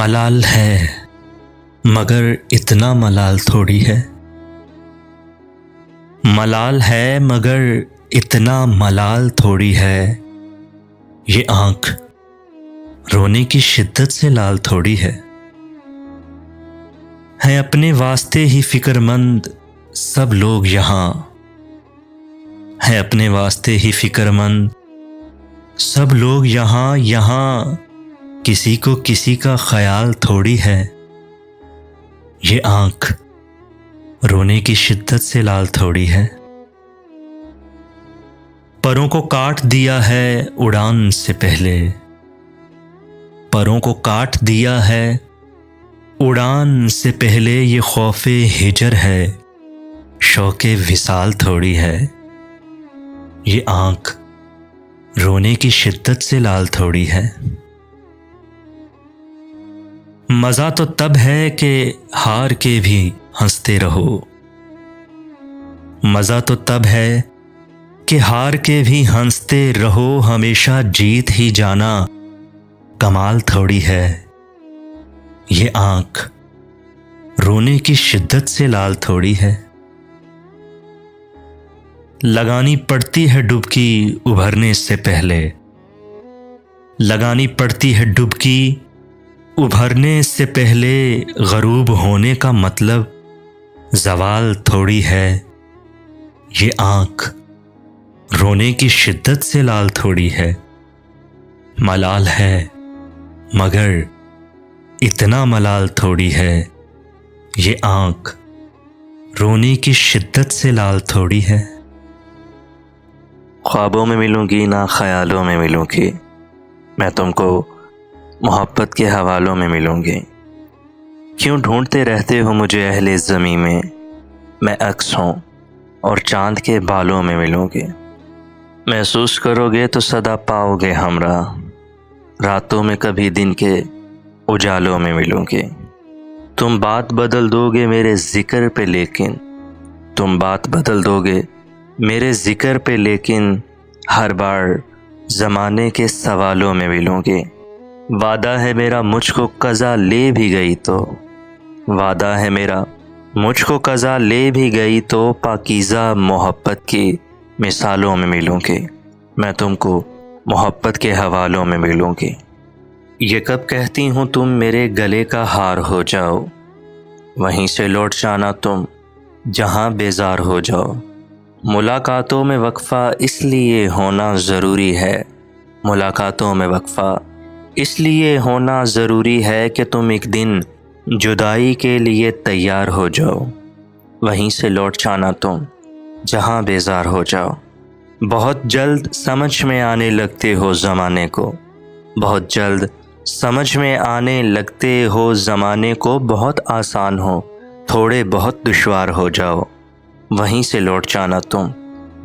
ملال ہے مگر اتنا ملال تھوڑی ہے، ملال ہے مگر اتنا ملال تھوڑی ہے، یہ آنکھ رونے کی شدت سے لال تھوڑی ہے اپنے واسطے ہی فکر مند سب لوگ یہاں، ہے اپنے واسطے ہی فکر مند سب لوگ یہاں کسی کو کسی کا خیال تھوڑی ہے، یہ آنکھ رونے کی شدت سے لال تھوڑی ہے، پروں کو کاٹ دیا ہے اڑان سے پہلے، پروں کو کاٹ دیا ہے اڑان سے پہلے، یہ خوف ہجر ہے شوق وصال تھوڑی ہے، یہ آنکھ رونے کی شدت سے لال تھوڑی ہے۔ مزہ تو تب ہے کہ ہار کے بھی ہنستے رہو، مزہ تو تب ہے کہ ہار کے بھی ہنستے رہو، ہمیشہ جیت ہی جانا کمال تھوڑی ہے، یہ آنکھ رونے کی شدت سے لال تھوڑی ہے۔ لگانی پڑتی ہے ڈبکی ابھرنے سے پہلے، لگانی پڑتی ہے ڈبکی ابھرنے سے پہلے، غروب ہونے کا مطلب زوال تھوڑی ہے، یہ آنکھ رونے کی شدت سے لال تھوڑی ہے، ملال ہے مگر اتنا ملال تھوڑی ہے، یہ آنکھ رونے کی شدت سے لال تھوڑی ہے۔ خوابوں میں ملوں گی نہ خیالوں میں ملوں گی، میں تم کو محبت کے حوالوں میں ملوں گی، کیوں ڈھونڈتے رہتے ہو مجھے اہل زمیں میں عکس ہوں اور چاند کے بالوں میں ملوں گی، محسوس کرو گے تو صدا پاؤ گے ہمراہ، راتوں میں کبھی دن کے اجالوں میں ملوں گے، تم بات بدل دو گے میرے ذکر پہ لیکن، تم بات بدل دو گے میرے ذکر پہ لیکن، ہر بار زمانے کے سوالوں میں ملوں گے، وعدہ ہے میرا مجھ کو قضا لے بھی گئی تو، وعدہ ہے میرا مجھ کو قضا لے بھی گئی تو، پاکیزہ محبت کی مثالوں میں ملوں گے، میں تم کو محبت کے حوالوں میں ملوں گی، یہ کب کہتی ہوں تم میرے گلے کا ہار ہو جاؤ، وہیں سے لوٹ جانا تم جہاں بیزار ہو جاؤ، ملاقاتوں میں وقفہ اس لیے ہونا ضروری ہے، ملاقاتوں میں وقفہ اس لیے ہونا ضروری ہے کہ تم ایک دن جدائی کے لیے تیار ہو جاؤ، وہیں سے لوٹ جانا تم جہاں بیزار ہو جاؤ، بہت جلد سمجھ میں آنے لگتے ہو زمانے کو، بہت جلد سمجھ میں آنے لگتے ہو زمانے کو، بہت آسان ہو تھوڑے بہت دشوار ہو جاؤ، وہیں سے لوٹ جانا تم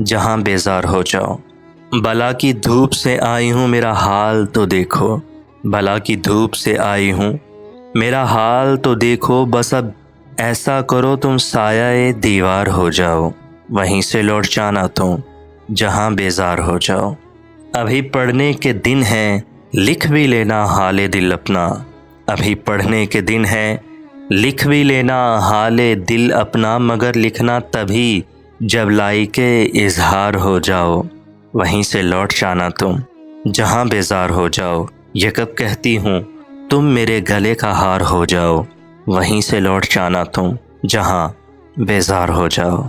جہاں بیزار ہو جاؤ، بلا کی دھوپ سے آئی ہوں میرا حال تو دیکھو، بلا کی دھوپ سے آئی ہوں میرا حال تو دیکھو، بس اب ایسا کرو تم سایہ دیوار ہو جاؤ، وہیں سے لوٹ جانا تم جہاں بیزار ہو جاؤ، ابھی پڑھنے کے دن ہیں لکھ بھی لینا حال دل اپنا، ابھی پڑھنے کے دن ہیں لکھ بھی لینا حال دل اپنا، مگر لکھنا تبھی جب لائق اظہار ہو جاؤ، وہیں سے لوٹ جانا تم جہاں بیزار ہو جاؤ، یہ کب کہتی ہوں تم میرے گلے کا ہار ہو جاؤ، وہیں سے لوٹ جانا تم جہاں بیزار ہو جاؤ۔